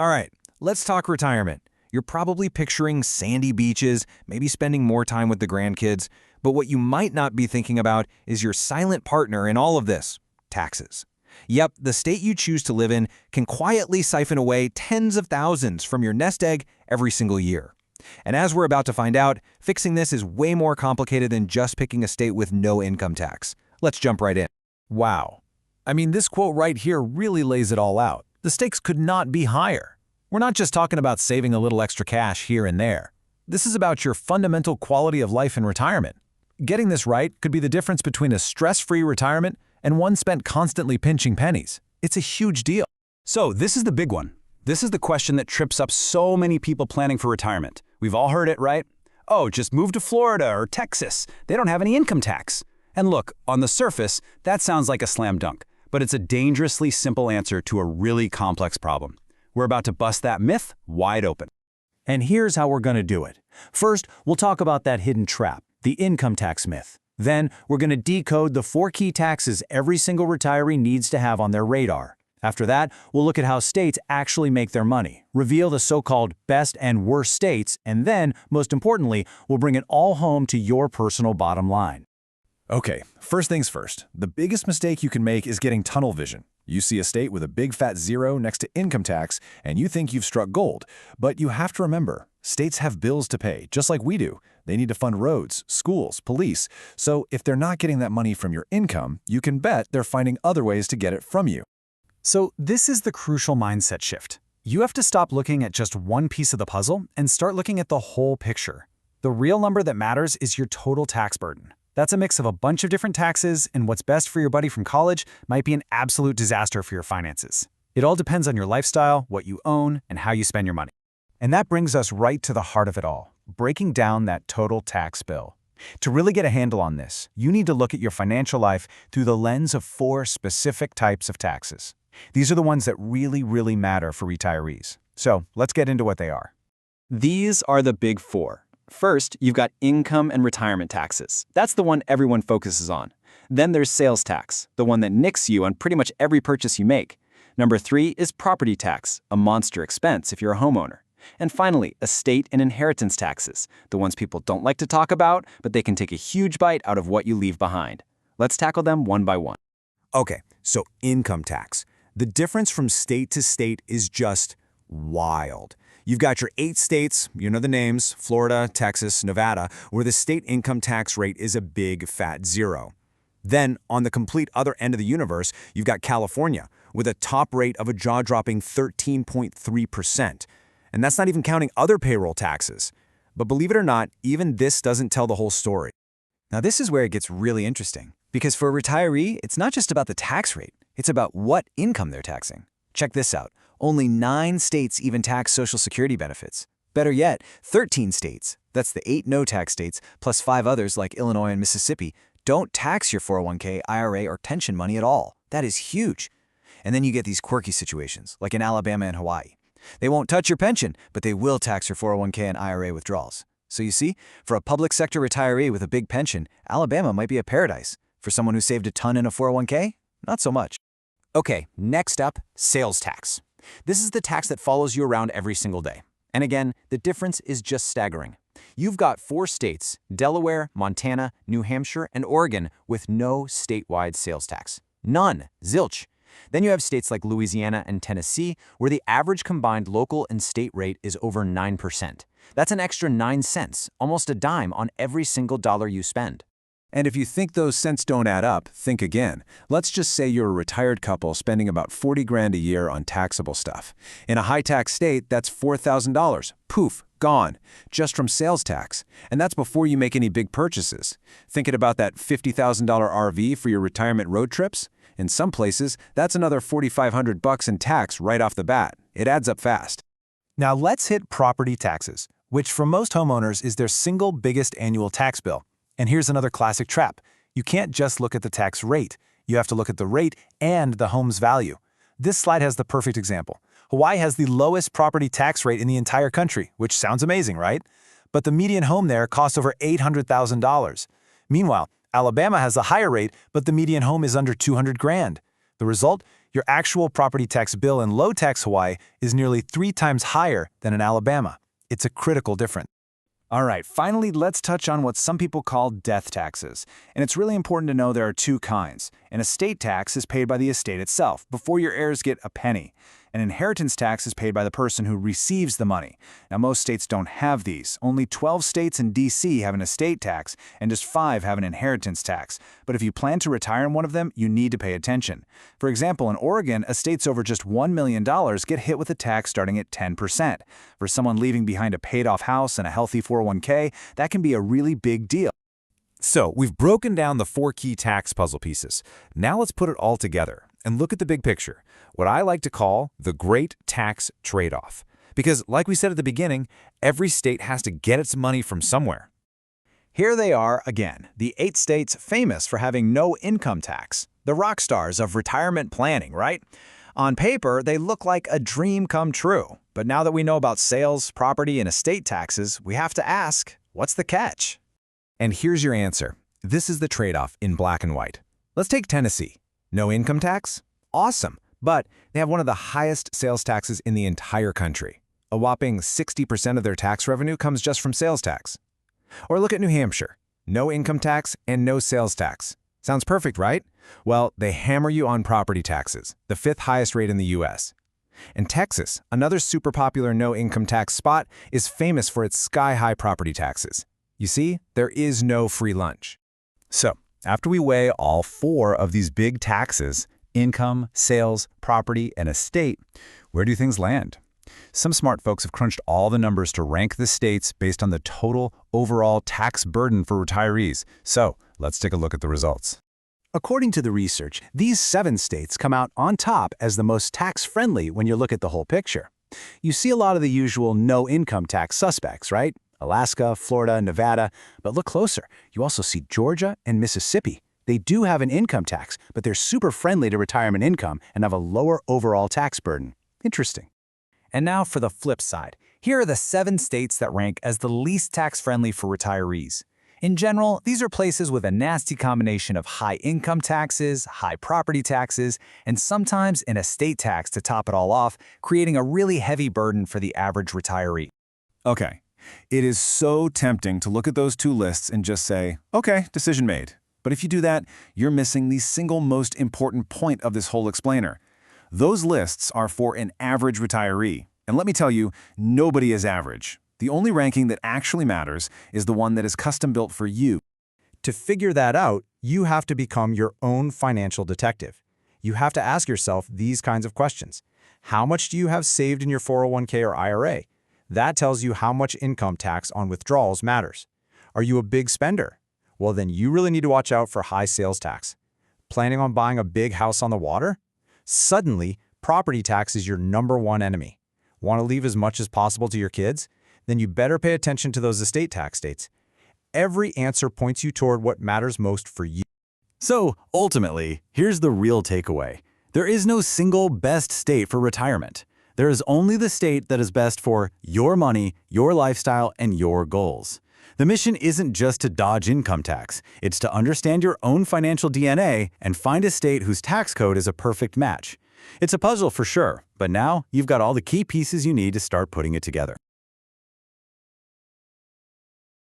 All right, let's talk retirement. You're probably picturing sandy beaches, maybe spending more time with the grandkids, but what you might not be thinking about is your silent partner in all of this: taxes. Yep, the state you choose to live in can quietly siphon away tens of thousands from your nest egg every single year. And as we're about to find out, fixing this is way more complicated than just picking a state with no income tax. Let's jump right in. Wow. I mean, this quote right here really lays it all out. The stakes could not be higher. We're not just talking about saving a little extra cash here and there. This is about your fundamental quality of life in retirement. Getting this right could be the difference between a stress-free retirement and one spent constantly pinching pennies. It's a huge deal. So this is the big one. This is the question that trips up so many people planning for retirement. We've all heard it, right? Oh, just move to Florida or Texas. They don't have any income tax. And look, on the surface, that sounds like a slam dunk, but it's a dangerously simple answer to a really complex problem. We're about to bust that myth wide open. And here's how we're going to do it. First, we'll talk about that hidden trap, the income tax myth. Then, we're going to decode the 4 key taxes every single retiree needs to have on their radar. After that, we'll look at how states actually make their money, reveal the so-called best and worst states, and then, most importantly, we'll bring it all home to your personal bottom line. Okay, first things first. The biggest mistake you can make is getting tunnel vision. You see a state with a big fat zero next to income tax, and you think you've struck gold. But you have to remember, states have bills to pay, just like we do. They need to fund roads, schools, police. So if they're not getting that money from your income, you can bet they're finding other ways to get it from you. So this is the crucial mindset shift. You have to stop looking at just one piece of the puzzle and start looking at the whole picture. The real number that matters is your total tax burden. That's a mix of a bunch of different taxes, and what's best for your buddy from college might be an absolute disaster for your finances. It all depends on your lifestyle, what you own, and how you spend your money. And that brings us right to the heart of it all, breaking down that total tax bill. To really get a handle on this, you need to look at your financial life through the lens of 4 specific types of taxes. These are the ones that really matter for retirees. So let's get into what they are. These are the big 4. First, you've got income and retirement taxes. That's the one everyone focuses on. Then there's sales tax, the one that nicks you on pretty much every purchase you make. Number 3 is property tax, a monster expense if you're a homeowner. And finally, estate and inheritance taxes, the ones people don't like to talk about, but they can take a huge bite out of what you leave behind. Let's tackle them one by one. Okay, so income tax. The difference from state to state is just wild. You've got your 8 states, you know the names, Florida, Texas, Nevada, where the state income tax rate is a big fat zero. Then, on the complete other end of the universe, you've got California, with a top rate of a jaw-dropping 13.3%. And that's not even counting other payroll taxes. But believe it or not, even this doesn't tell the whole story. Now this is where it gets really interesting, because for a retiree, it's not just about the tax rate, it's about what income they're taxing. Check this out. Only 9 states even tax Social Security benefits. Better yet, 13 states, that's the 8 no-tax states, plus 5 others like Illinois and Mississippi, don't tax your 401k, IRA, or pension money at all. That is huge. And then you get these quirky situations, like in Alabama and Hawaii. They won't touch your pension, but they will tax your 401k and IRA withdrawals. So you see, for a public sector retiree with a big pension, Alabama might be a paradise. For someone who saved a ton in a 401k, not so much. Okay, next up, sales tax. This is the tax that follows you around every single day. And again, the difference is just staggering. You've got 4 states, Delaware, Montana, New Hampshire, and Oregon, with no statewide sales tax. None. Zilch. Then you have states like Louisiana and Tennessee, where the average combined local and state rate is over 9%. That's an extra 9 cents, almost a dime on every single dollar you spend. And if you think those cents don't add up, think again. Let's just say you're a retired couple spending about $40 grand a year on taxable stuff. In a high-tax state, that's $4,000. Poof, gone, just from sales tax. And that's before you make any big purchases. Thinking about that $50,000 RV for your retirement road trips? In some places, that's another $4,500 in tax right off the bat. It adds up fast. Now let's hit property taxes, which for most homeowners is their single biggest annual tax bill. And here's another classic trap. You can't just look at the tax rate. You have to look at the rate and the home's value. This slide has the perfect example. Hawaii has the lowest property tax rate in the entire country, which sounds amazing, right? But the median home there costs over $800,000. Meanwhile, Alabama has a higher rate, but the median home is under 200 grand. The result? Your actual property tax bill in low-tax Hawaii is nearly 3 times higher than in Alabama. It's a critical difference. All right, finally, let's touch on what some people call death taxes. And it's really important to know there are 2 kinds. An estate tax is paid by the estate itself before your heirs get a penny. An inheritance tax is paid by the person who receives the money. Now, most states don't have these. Only 12 states and D.C. have an estate tax, and just 5 have an inheritance tax. But if you plan to retire in one of them, you need to pay attention. For example, in Oregon, estates over just $1 million get hit with a tax starting at 10%. For someone leaving behind a paid-off house and a healthy 401k, that can be a really big deal. So, we've broken down the 4 key tax puzzle pieces. Now let's put it all together and look at the big picture, what I like to call the great tax trade-off. Because, like we said at the beginning, every state has to get its money from somewhere. Here they are again, the 8 states famous for having no income tax. The rock stars of retirement planning, right? On paper, they look like a dream come true. But now that we know about sales, property, and estate taxes, we have to ask, what's the catch? And here's your answer. This is the trade-off in black and white. Let's take Tennessee. No income tax? Awesome. But they have one of the highest sales taxes in the entire country. A whopping 60% of their tax revenue comes just from sales tax. Or look at New Hampshire. No income tax and no sales tax. Sounds perfect, right? Well, they hammer you on property taxes, the 5th highest rate in the U.S. And Texas, another super popular no income tax spot, is famous for its sky-high property taxes. You see, there is no free lunch. So, after we weigh all 4 of these big taxes, income, sales, property, and estate, where do things land? Some smart folks have crunched all the numbers to rank the states based on the total overall tax burden for retirees. So, let's take a look at the results. According to the research, these 7 states come out on top as the most tax-friendly when you look at the whole picture. You see a lot of the usual no-income tax suspects, right? Alaska, Florida, Nevada, but look closer. You also see Georgia and Mississippi. They do have an income tax, but they're super friendly to retirement income and have a lower overall tax burden. Interesting. And now for the flip side. Here are the 7 states that rank as the least tax-friendly for retirees. In general, these are places with a nasty combination of high income taxes, high property taxes, and sometimes an estate tax to top it all off, creating a really heavy burden for the average retiree. Okay. It is so tempting to look at those 2 lists and just say, okay, decision made. But if you do that, you're missing the single most important point of this whole explainer. Those lists are for an average retiree. And let me tell you, nobody is average. The only ranking that actually matters is the one that is custom built for you. To figure that out, you have to become your own financial detective. You have to ask yourself these kinds of questions. How much do you have saved in your 401k or IRA? That tells you how much income tax on withdrawals matters. Are you a big spender? Well, then you really need to watch out for high sales tax. Planning on buying a big house on the water? Suddenly, property tax is your #1 enemy. Want to leave as much as possible to your kids? Then you better pay attention to those estate tax states. Every answer points you toward what matters most for you. So, ultimately, here's the real takeaway. There is no single best state for retirement. There is only the state that is best for your money, your lifestyle, and your goals. The mission isn't just to dodge income tax. It's to understand your own financial DNA and find a state whose tax code is a perfect match. It's a puzzle for sure, but now you've got all the key pieces you need to start putting it together.